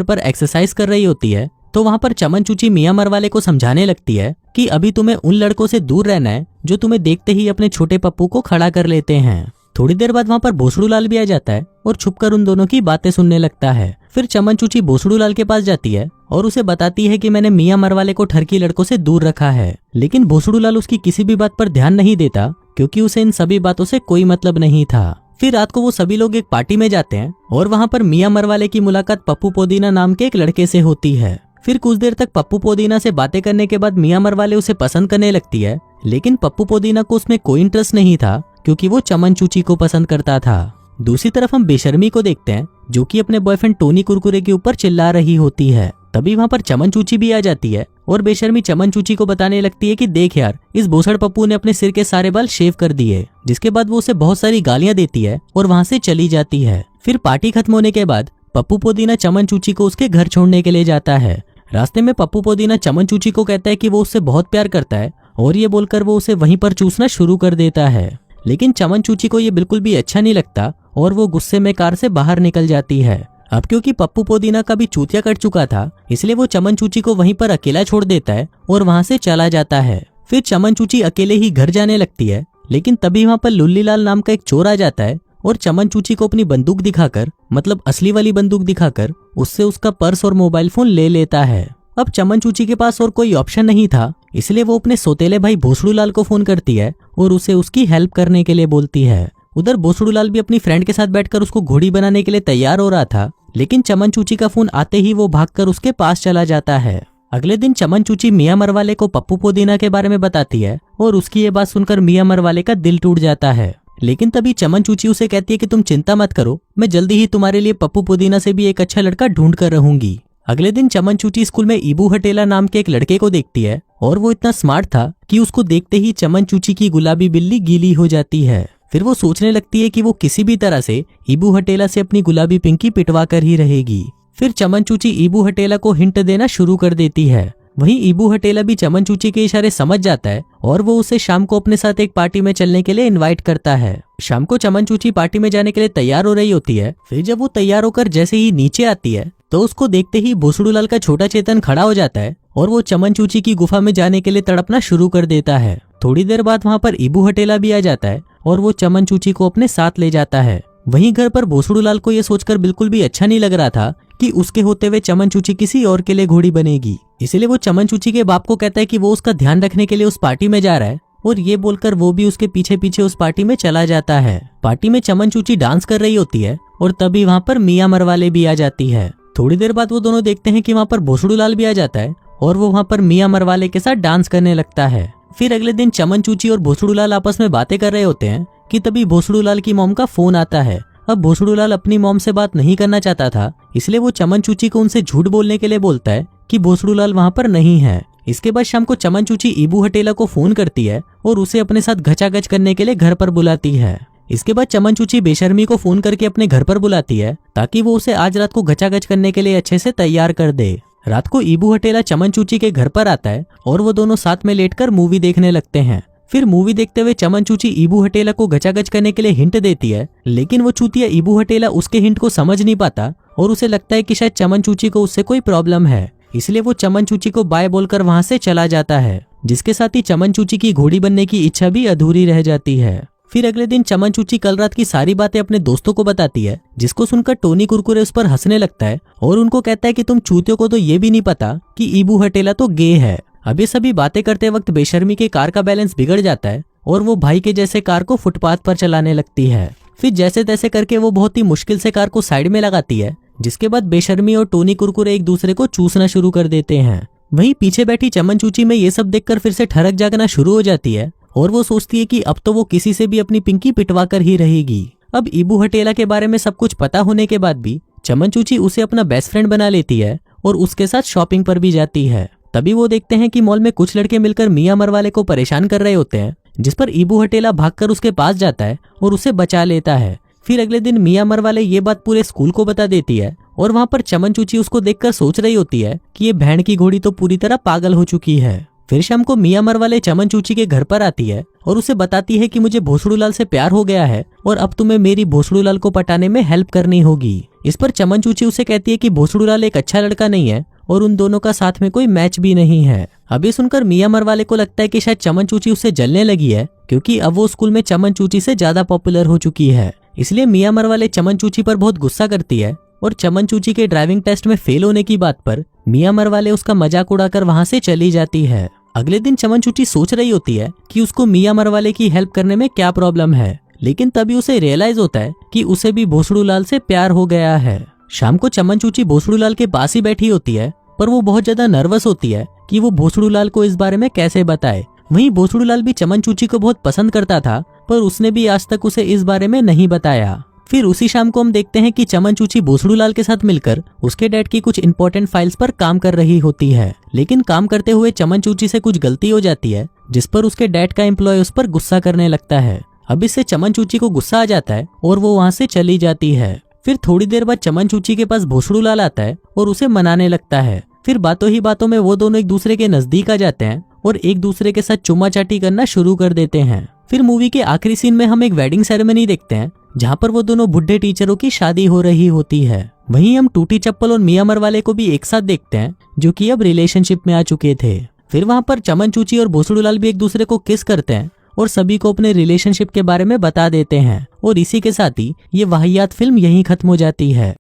पर एक्सरसाइज कर रही होती है तो वहाँ पर चमन चूची मियां मरवाले को समझाने लगती है कि अभी तुम्हें उन लड़कों से दूर रहना है जो तुम्हें देखते ही अपने छोटे पप्पू को खड़ा कर लेते हैं। थोड़ी देर बाद वहाँ पर भोसड़ू लाल भी आ जाता है और छुपकर उन दोनों की बातें सुनने लगता है। फिर चमन चूची भोसड़ू लाल के पास जाती है और उसे बताती है कि मैंने मियां मरवाले को ठरकी लड़कों से दूर रखा है। लेकिन भोसड़ू लाल उसकी किसी भी बात पर ध्यान नहीं देता क्योंकि उसे इन सभी बातों से कोई मतलब नहीं था। फिर रात को वो सभी लोग एक पार्टी में जाते हैं और वहाँ पर मियां मरवाले की मुलाकात पप्पू पोदीना नाम के एक लड़के से होती है। फिर कुछ देर तक पप्पू पोदीना से बातें करने के बाद मियां मरवाले उसे पसंद करने लगती है, लेकिन पप्पू पोदीना को उसमें कोई इंटरेस्ट नहीं था क्योंकि वो चमन चूची को पसंद करता था। दूसरी तरफ हम बेशर्मी को देखते हैं जो कि अपने बॉयफ्रेंड टोनी कुरकुरे के ऊपर चिल्ला रही होती है। तभी वहाँ पर चमन चूची भी आ जाती है और बेशर्मी चमन चूची को बताने लगती है कि देख यार, इस भोसड़ पप्पू ने अपने सिर के सारे बाल शेव कर दिए। जिसके बाद वो उसे बहुत सारी गालियां देती है और वहाँ से चली जाती है। फिर पार्टी खत्म होने के बाद पप्पू पोदीना चमन चूची को उसके घर छोड़ने के लिए जाता है। रास्ते में पप्पू पोदीना चमन चूची को कहता है कि वो उससे बहुत प्यार करता है और ये बोलकर वो उसे वहीं पर चूसना शुरू कर देता है। लेकिन चमन चूची को ये बिल्कुल भी अच्छा नहीं लगता और वो गुस्से में कार से बाहर निकल जाती है। अब क्योंकि पप्पू पोदीना का भी चूतिया कट चुका था इसलिए वो चमन चूची को वहीं पर अकेला छोड़ देता है और वहां से चला जाता है। फिर चमन चूची अकेले ही घर जाने लगती है, लेकिन तभी वहां पर लुल्लीलाल नाम का एक चोर आ जाता है और चमन चूची को अपनी बंदूक दिखाकर, मतलब असली वाली बंदूक दिखाकर, उससे उसका पर्स और मोबाइल फोन ले लेता है। अब चमन चूची के पास और कोई ऑप्शन नहीं था, इसलिए वो अपने सौतेले भाई भोसड़ू लाल को फोन करती है और उसे उसकी हेल्प करने के लिए बोलती है। उधर भोसड़ू लाल भी अपनी फ्रेंड के साथ बैठकर उसको घोड़ी बनाने के लिए तैयार हो रहा था, लेकिन चमन चूची का फोन आते ही वो भागकर उसके पास चला जाता है। अगले दिन चमन चूची मियां मरवाले को पप्पू पोदीना के बारे में बताती है और उसकी ये बात सुनकर मियां मरवाले का दिल टूट जाता है। लेकिन तभी चमन चूची उसे कहती है कि तुम चिंता मत करो, मैं जल्दी ही तुम्हारे लिए पप्पू पोदीना से भी एक अच्छा लड़का ढूंढ कर रहूंगी। अगले दिन चमन चूची स्कूल में ईबू हटेला नाम के एक लड़के को देखती है और वो इतना स्मार्ट था कि उसको देखते ही चमन चूची की गुलाबी बिल्ली गीली हो जाती है। फिर वो सोचने लगती है कि वो किसी भी तरह से ईबू हटेला से अपनी गुलाबी पिंकी पिटवा कर ही रहेगी। फिर चमन चूची ईबू हटेला को हिंट देना शुरू कर देती है। वहीं ईबू हटेला भी चमन चूची के इशारे समझ जाता है और वो उसे शाम को अपने साथ एक पार्टी में चलने के लिए इनवाइट करता है। शाम को चमन चूची पार्टी में जाने के लिए तैयार हो रही होती है। फिर जब वो तैयार होकर जैसे ही नीचे आती है तो उसको देखते ही भोसड़ू लाल का छोटा चेतन खड़ा हो जाता है और वो चमन चूची की गुफा में जाने के लिए तड़पना शुरू कर देता है। थोड़ी देर बाद वहाँ पर ईबू हटेला भी आ जाता है और वो चमन चूची को अपने साथ ले जाता है। वहीं घर पर भोसड़ू लाल को ये सोचकर बिल्कुल भी अच्छा नहीं लग रहा था कि उसके होते हुए चमन चूची किसी और के लिए घोड़ी बनेगी। इसलिए वो चमन चूची के बाप को कहता है कि वो उसका ध्यान रखने के लिए उस पार्टी में जा रहा है और ये बोलकर वो भी उसके पीछे पीछे उस पार्टी में चला जाता है। पार्टी में चमन चूची डांस कर रही होती है और तभी वहाँ पर मियां मरवाले भी आ जाती है। थोड़ी देर बाद वो दोनों देखते हैं कि वहाँ पर भोसड़ू लाल भी आ जाता है और वो वहाँ पर मियां मरवाले के साथ डांस करने लगता है। फिर अगले दिन चमन चूची और भोसड़ू लाल आपस में बातें कर रहे होते हैं कि तभी भोसड़ू लाल की मॉम का फोन आता है। अब भोसड़ू लाल अपनी मॉम से बात नहीं करना चाहता था, इसलिए वो चमन चूची को उनसे झूठ बोलने के लिए बोलता है कि भोसड़ू लाल वहाँ पर नहीं है। इसके बाद शाम को चमन चूची ईबू हटेला को फोन करती है और उसे अपने साथ घचाघच करने के लिए घर पर बुलाती है। इसके बाद चमन चूची बेशर्मी को फोन करके अपने घर पर बुलाती है ताकि वो उसे आज रात को घचाघच करने के लिए अच्छे से तैयार कर दे। रात को ईबू हटेला चमन चूची के घर पर आता है और वो दोनों साथ में लेटकर मूवी देखने लगते हैं। फिर मूवी देखते हुए चमन चूची ईबू हटेला को घचाघच करने के लिए हिंट देती है, लेकिन वो चूतिया ईबू हटेला उसके हिंट को समझ नहीं पाता और उसे लगता है कि शायद चमन चूची को उससे कोई प्रॉब्लम है। इसलिए वो चमन चूची को बाय बोलकर वहां से चला जाता है, जिसके साथ ही चमन चूची की घोड़ी बनने की इच्छा भी अधूरी रह जाती है। फिर अगले दिन चमन चूची कल रात की सारी बातें अपने दोस्तों को बताती है, जिसको सुनकर टोनी कुरकुरे उस पर हंसने लगता है और उनको कहता है कि तुम चूतियों को तो ये भी नहीं पता कि ईबू हटेला तो गे है। अब ये सभी बातें करते वक्त बेशर्मी के कार का बैलेंस बिगड़ जाता है और वो भाई के जैसे कार को फुटपाथ पर चलाने लगती है। फिर जैसे तैसे करके वो बहुत ही मुश्किल से कार को साइड में लगाती है, जिसके बाद बेशर्मी और टोनी कुरकुरे एक दूसरे को चूसना शुरू कर देते हैं। वहीं पीछे बैठी चमन चूची में ये सब देखकर फिर से ठरक जागना शुरू हो जाती है और वो सोचती है कि अब तो वो किसी से भी अपनी पिंकी पिटवा कर ही रहेगी। अब ईबू हटेला के बारे में सब कुछ पता होने के बाद भी चमन चूची उसे अपना बेस्ट फ्रेंड बना लेती है और उसके साथ शॉपिंग पर भी जाती है। तभी वो देखते हैं कि मॉल में कुछ लड़के मिलकर मियां मरवाले को परेशान कर रहे होते हैं, जिस पर ईबू हटेला भागकर उसके पास जाता है और उसे बचा लेता है। फिर अगले दिन मियां मरवाले ये बात पूरे स्कूल को बता देती है और वहाँ पर चमन चूची उसको देखकर सोच रही होती है कि ये भेड़ की घोड़ी तो पूरी तरह पागल हो चुकी है। फिर शाम को मियां मरवाले चमन चूची के घर पर आती है और उसे बताती है कि मुझे भोसड़ू लाल से प्यार हो गया है और अब तुम्हें मेरी भोसड़ू लाल को पटाने में हेल्प करनी होगी। इस पर चमन चूची उसे कहती है कि भोसड़ूलाल एक अच्छा लड़का नहीं है और उन दोनों का साथ में कोई मैच भी नहीं है। अभी सुनकर मियां मरवाले को लगता है कि शायद चमन चूची उससे जलने लगी है, क्योंकि अब वो स्कूल में चमन चूची से ज्यादा पॉपुलर हो चुकी है। इसलिए मियां मरवाले चमन चूची पर बहुत गुस्सा करती है और चमन चूची के ड्राइविंग टेस्ट में फेल होने की बात पर मियां मरवाले उसका मजाक उड़ाकर वहां से चली जाती है। अगले दिन चमन चूची सोच रही होती है कि उसको मियां मरवाले की हेल्प करने में क्या प्रॉब्लम है, लेकिन तभी उसे रियलाइज होता है कि उसे भी भोसड़ूलाल से प्यार हो गया है। शाम को चमन चूची भोसड़ूलाल के पास ही बैठी होती है, पर वो बहुत ज्यादा नर्वस होती है कि वो भोसड़ूलाल को इस बारे में कैसे बताए। वहीं भोसड़ूलाल भी चमन चूची को बहुत पसंद करता था, पर उसने भी आज तक उसे इस बारे में नहीं बताया। फिर उसी शाम को हम देखते हैं कि चमन चूची भोसड़ूलाल के साथ मिलकर उसके डैड की कुछ इंपॉर्टेंट फाइल्स पर काम कर रही होती है, लेकिन काम करते हुए चमन चूची से कुछ गलती हो जाती है, जिस पर उसके डैड का एम्प्लॉय उस पर गुस्सा करने लगता है। अब इससे चमन चूची को गुस्सा आ जाता है और वो वहाँ से चली जाती है। फिर थोड़ी देर बाद चमन चूची के पास भोसड़ूलाल आता है और उसे मनाने लगता है। फिर बातों ही बातों में वो दोनों एक दूसरे के नजदीक आ जाते हैं और एक दूसरे के साथ चुम्मा चाटी करना शुरू कर देते हैं। फिर मूवी के आखिरी सीन में हम एक वेडिंग सेरेमनी देखते हैं, जहाँ पर वो दोनों बुढ़े टीचरों की शादी हो रही होती है। वहीं हम टूटी चप्पल और मियां मरवाले को भी एक साथ देखते हैं, जो कि अब रिलेशनशिप में आ चुके थे। फिर वहाँ पर चमन चूची और भोसड़ूलाल भी एक दूसरे को किस करते हैं और सभी को अपने रिलेशनशिप के बारे में बता देते हैं, और इसी के साथ ही ये वाहियात फिल्म यहीं खत्म हो जाती है।